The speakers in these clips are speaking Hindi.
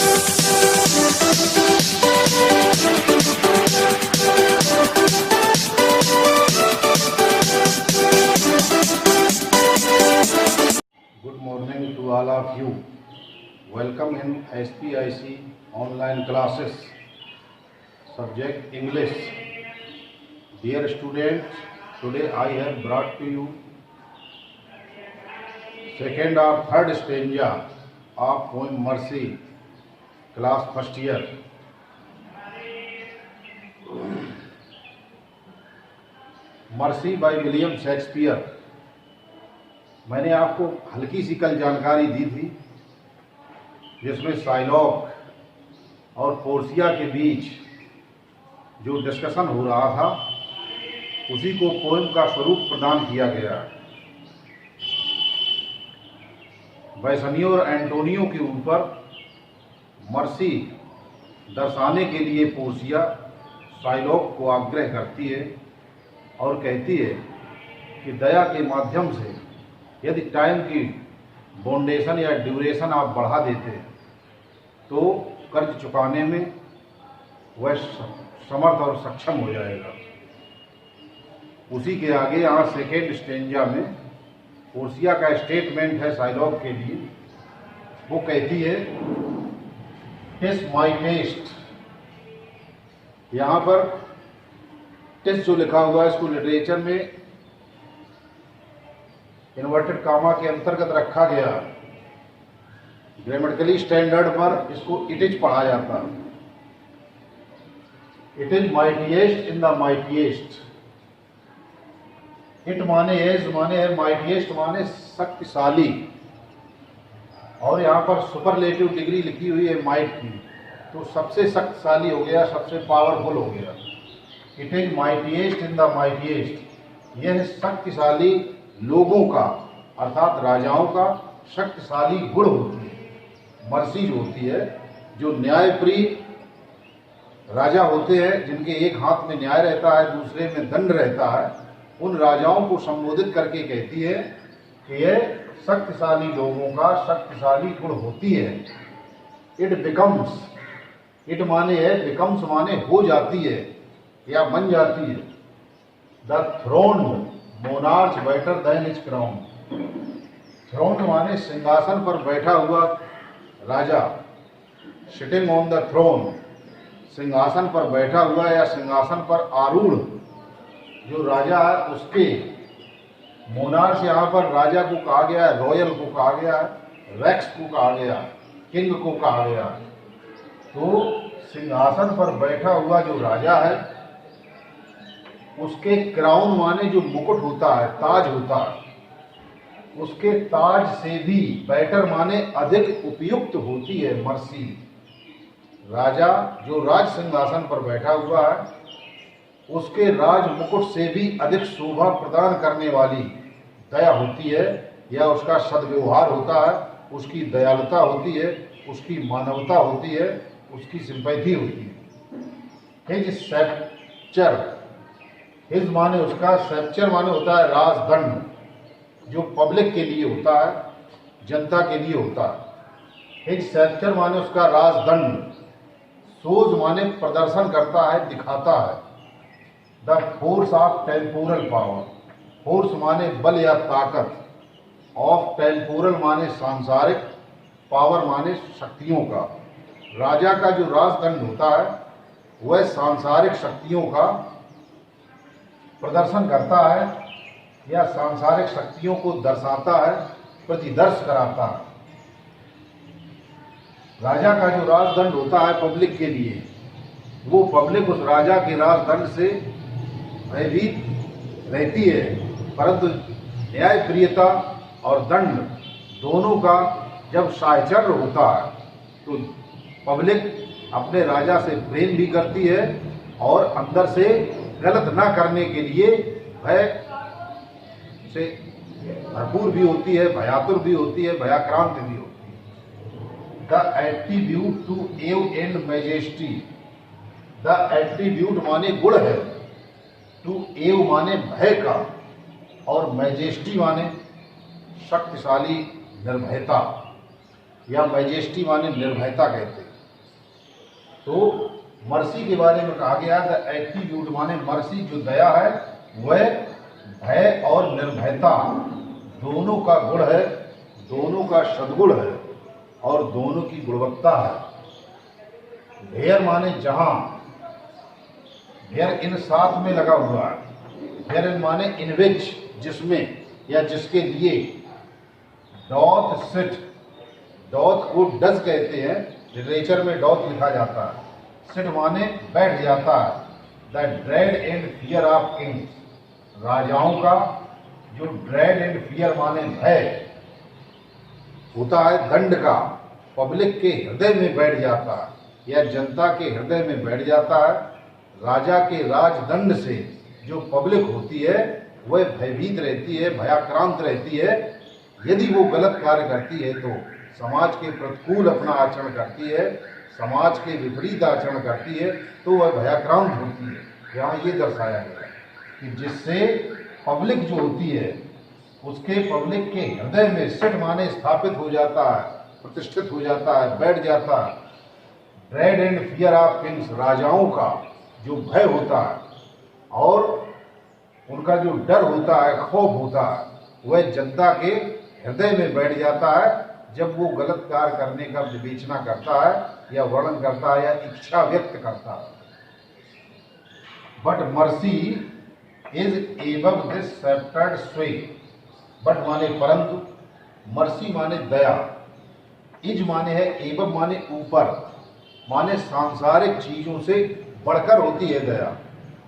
Good morning to all of you. Welcome in SPIC online classes. Subject English. Dear students, today I have brought to you second or third stanza of poem Mercy, class first year. Mercy by William Shakespeare. मैंने आपको हल्की सी कल जानकारी दी थी जिसमें शाइलॉक और पोर्सिया के बीच जो डिस्कशन हो रहा था उसी को पोएम का स्वरूप प्रदान किया गया। बैसनियो और एंटोनियो के ऊपर मर्सी दर्शाने के लिए पोर्सिया शाइलॉक को आग्रह करती है और कहती है कि दया के माध्यम से यदि टाइम की बाउंडेशन या ड्यूरेशन आप बढ़ा देते तो कर्ज चुकाने में वह समर्थ और सक्षम हो जाएगा। उसी के आगे यहाँ सेकेंड स्टेंजा में पोर्सिया का स्टेटमेंट है शाइलॉक के लिए। वो कहती है टेस्ट माई टेस्ट। यहाँ पर टेस्ट जो लिखा हुआ है इसको लिटरेचर में इन्वर्टेड कामा के अंतर्गत रखा गया। ग्रामेटिकली स्टैंडर्ड पर इसको इट इज पढ़ा जाता। It is mightiest in the mightiest. It माने एज माने है, माइटिएस्ट माने शक्तिशाली, और यहाँ पर सुपरलेटिव डिग्री लिखी हुई है माइट की, तो सबसे शक्तिशाली हो गया, सबसे पावरफुल हो गया। It is mightiest in the mightiest. यह शक्तिशाली लोगों का अर्थात राजाओं का शक्तिशाली गुण होती है। मर्सी जो होती है, जो न्यायप्रिय राजा होते हैं जिनके एक हाथ में न्याय रहता है दूसरे में दंड रहता है, उन राजाओं को संबोधित करके कहती है कि यह शक्तिशाली लोगों का शक्तिशाली गुण होती है। इट बिकम्स, इट माने है, बिकम्स माने हो जाती है या बन जाती है। The throned monarch better than his crown. Throne माने सिंहासन पर बैठा हुआ राजा, सिटिंग ऑन द थ्रोन, सिंहासन पर बैठा हुआ या सिंहासन पर आरूढ़ जो राजा है उसके। मोनार्च यहाँ पर राजा को कहा गया है, रॉयल को कहा गया है, रेक्स को कहा गया, किंग को कहा गया। तो सिंहासन पर बैठा हुआ जो राजा है उसके क्राउन माने जो मुकुट होता है, ताज होता है, उसके ताज से भी बेटर माने अधिक उपयुक्त होती है मर्सी। राजा जो राज सिंहासन पर बैठा हुआ है उसके राज मुकुट से भी अधिक शोभा प्रदान करने वाली दया होती है, या उसका सद्व्यवहार होता है, उसकी दयालुता होती है, उसकी मानवता होती है, उसकी सिंपैथी होती है। हिज सेप्चर, हिज माने उसका, सेप्चर माने होता है राजदंड जो पब्लिक के लिए होता है, जनता के लिए होता है। हिज सेप्चर माने उसका राजदंड। सोज माने प्रदर्शन करता है, दिखाता है। The force of temporal power, force माने बल या ताकत, ऑफ टेम्पोरल माने सांसारिक, पावर माने शक्तियों का। राजा का जो राजदंड होता है वह सांसारिक शक्तियों का प्रदर्शन करता है या सांसारिक शक्तियों को दर्शाता है, प्रतिदर्श कराता है। राजा का जो राजदंड होता है पब्लिक के लिए, वो पब्लिक उस राजा के राजदंड से भयभीत रहती है, परंतु न्यायप्रियता और दंड दोनों का जब साहचर्य होता है तो पब्लिक अपने राजा से प्रेम भी करती है और अंदर से गलत ना करने के लिए भय से भरपूर भी होती है, भयातुर भी होती है, भयाक्रांत भी होती है। द एट्रीब्यूट टू एव एंड मैजेस्टी, द एट्रीब्यूट माने गुण है, टू एव माने भय का, और मैजेस्टी माने शक्तिशाली निर्भयता, या मैजेस्टी माने निर्भयता कहते हैं। तो मर्सी के बारे में कहा गया द एट्रीब्यूट माने मर्सी जो दया है वह भय और निर्भयता दोनों का गुण है, दोनों का सद्गुण है और दोनों की गुणवत्ता है। भेयर माने जहां, भेयर इन साथ में लगा हुआ है, भेयर इन माने इन विच जिसमें या जिसके लिए, डॉथ सिट, डॉथ को डज कहते हैं, लिटरेचर में डॉथ लिखा जाता है, सिट माने बैठ जाता है। The dread and fear of Kings, राजाओं का जो ड्रेड एंड फियर माने भय होता है दंड का, पब्लिक के हृदय में बैठ जाता है या जनता के हृदय में बैठ जाता है। राजा के राजदंड से जो पब्लिक होती है वह भयभीत रहती है, भयाक्रांत रहती है। यदि वो गलत कार्य करती है तो समाज के प्रतिकूल अपना आचरण करती है, समाज के विपरीत आचरण करती है, तो वह भयाक्रांत होती है। यहाँ ये दर्शाया गया कि जिससे पब्लिक जो होती है उसके पब्लिक के हृदय में सिट माने स्थापित हो जाता है, प्रतिष्ठित हो जाता है, बैठ जाता है। Dread and fear of Kings, राजाओं का जो भय होता है और उनका जो डर होता है, खौफ होता है, वह जनता के हृदय में बैठ जाता है जब वो गलत कार्य करने का विवेचना करता है या वर्णन करता है या इच्छा व्यक्त करता है। But mercy is above this sceptred sway, but माने परंतु, मर्सी माने दया, इज माने है एबव माने ऊपर, माने सांसारिक चीजों से बढ़कर होती है दया।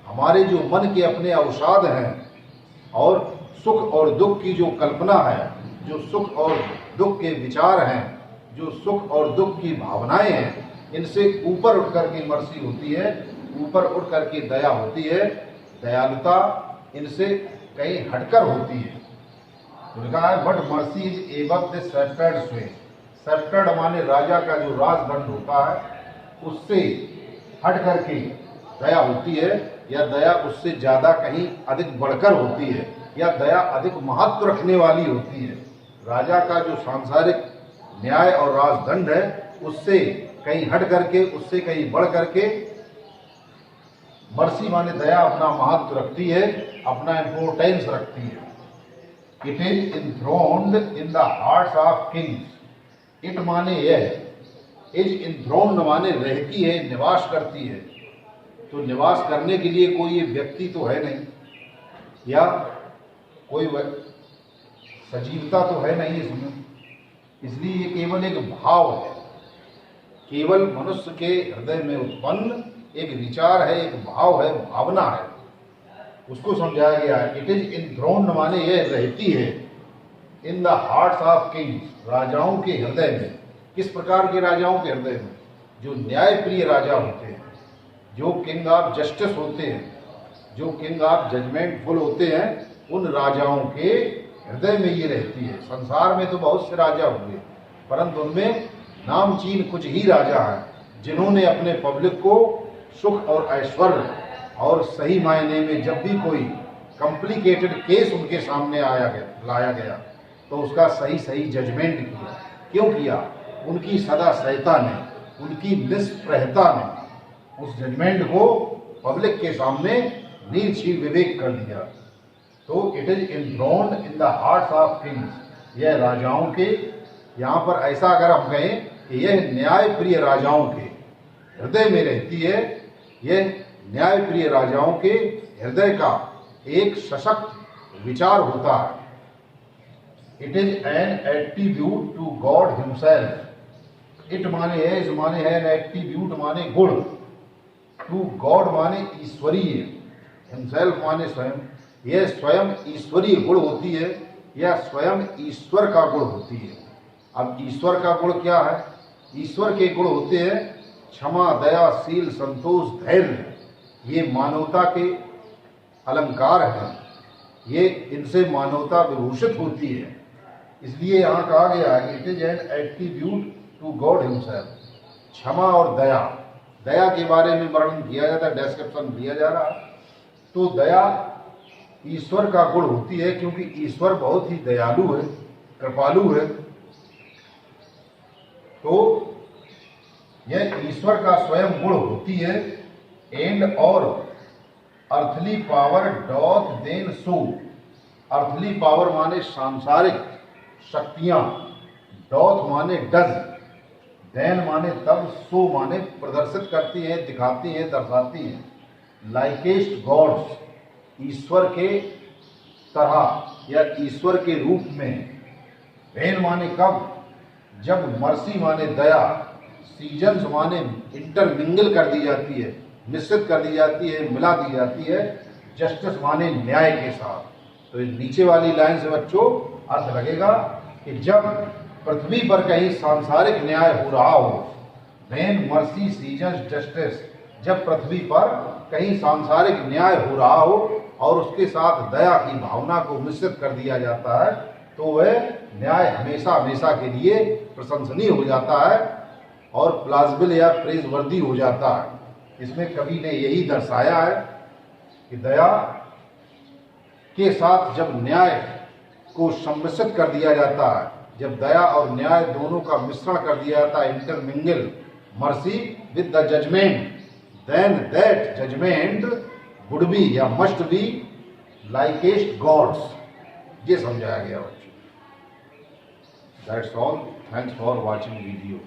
हमारे जो मन के अपने अवसाद हैं और सुख और दुख की जो कल्पना है, जो सुख और दुख के विचार हैं, जो सुख और दुख की भावनाएं हैं, इनसे ऊपर उठ करके मर्सी होती है, ऊपर उठ करके दया होती है। दयालुता इनसे कहीं हटकर होती है। तो लिखा है but mercy is above the sceptred sway, sceptred माने राजा का जो राजदंड होता है उससे हट करके दया होती है, या दया उससे ज्यादा कहीं अधिक बढ़कर होती है, या दया अधिक महत्व रखने वाली होती है। राजा का जो सांसारिक न्याय और राजदंड है उससे कहीं हट करके, उससे कहीं बढ़ करके मर्सी माने दया अपना महत्व रखती है, अपना इंपोर्टेंस रखती है। It is enthroned in the hearts of kings, it माने यह, इज इनथ्रोन्ड माने रहती है, निवास करती है। तो निवास करने के लिए कोई व्यक्ति तो है नहीं, या कोई सजीवता तो है नहीं इसमें, इसलिए ये केवल एक भाव है, केवल मनुष्य के हृदय में उत्पन्न एक विचार है, एक भाव है, भावना है, उसको समझाया गया है। इट इज इनथ्रोन्ड माने यह रहती है इन द हार्ट्स ऑफ किंग्स, राजाओं के हृदय में। किस प्रकार के राजाओं के हृदय में? जो न्यायप्रिय राजा होते हैं, जो किंग ऑफ जस्टिस होते हैं, जो किंग ऑफ जजमेंटफुल होते हैं, उन राजाओं के हृदय में ये रहती है। संसार में तो बहुत से राजा हुए, परंतु उनमें नामचीन कुछ ही राजा हैं जिन्होंने अपने पब्लिक को सुख और ऐश्वर्य, और सही मायने में जब भी कोई कॉम्प्लिकेटेड केस उनके सामने लाया गया तो उसका सही सही जजमेंट किया। क्यों किया? उनकी सदा सहता ने, उनकी निष्प्रहता ने उस जजमेंट को पब्लिक के सामने नीरछील विवेक कर दिया। तो it is enthroned in the hearts of kings, यह राजाओं के, यहाँ पर ऐसा अगर हम कहें कि यह न्यायप्रिय राजाओं के हृदय में रहती है, यह न्यायप्रिय राजाओं के हृदय का एक सशक्त विचार होता है। It is an attribute to God himself, it माने है, इस माने है, एन एट्रीब्यूट माने गुण, टू गॉड माने ईश्वरीय, हिमसेल्फ माने स्वयं, यह स्वयं ईश्वरीय गुण होती है, यह स्वयं ईश्वर का गुण होती है। अब ईश्वर का गुण क्या है? ईश्वर के गुण होते हैं क्षमा, दया, शील, संतोष, धैर्य। ये मानवता के अलंकार हैं, ये इनसे मानवता विभूषित होती है। इसलिए यहाँ कहा गया है it is an attribute to God himself. क्षमा और दया, दया के बारे में वर्णन किया जाता है, डिस्क्रिप्शन दिया जा रहा है। तो दया ईश्वर का गुण होती है, क्योंकि ईश्वर बहुत ही दयालु है, कृपालु है। तो यह ईश्वर का स्वयं गुण होती है। एंड और earthly power doth then show, earthly power माने सांसारिक शक्तियां, डॉथ माने डज, देन माने तब, सो माने प्रदर्शित करती हैं, दिखाती हैं, दर्शाती हैं। लाइकेस्ट गॉड्स, ईश्वर के तरह या ईश्वर के रूप में। वेन माने कब, जब, मर्सी माने दया, सीजन्स माने इंटरमिंगल कर दी जाती है, मिश्रित कर दी जाती है, मिला दी जाती है। जस्टिस माने न्याय के साथ। तो नीचे वाली लाइन से बच्चों अर्थ लगेगा कि जब पृथ्वी पर कहीं सांसारिक न्याय हो रहा हो, वेन मर्सी सीजन्स जस्टिस, जब पृथ्वी पर कहीं सांसारिक न्याय हो रहा हो और उसके साथ दया की भावना को मिश्रित कर दिया जाता है, तो वह न्याय हमेशा हमेशा के लिए प्रशंसनीय हो जाता है और प्लाजिबल या प्रेजवर्दी हो जाता है। इसमें कवि ने यही दर्शाया है कि दया के साथ जब न्याय को सम्मिश्रित कर दिया जाता है, जब दया और न्याय दोनों का मिश्रण कर दिया जाता है, intermingle mercy with the judgement, then that judgement would be या मस्ट बी लाइकेस्ट गॉड्स। ये समझाया गया बच्चों। That's all. Thanks for watching video.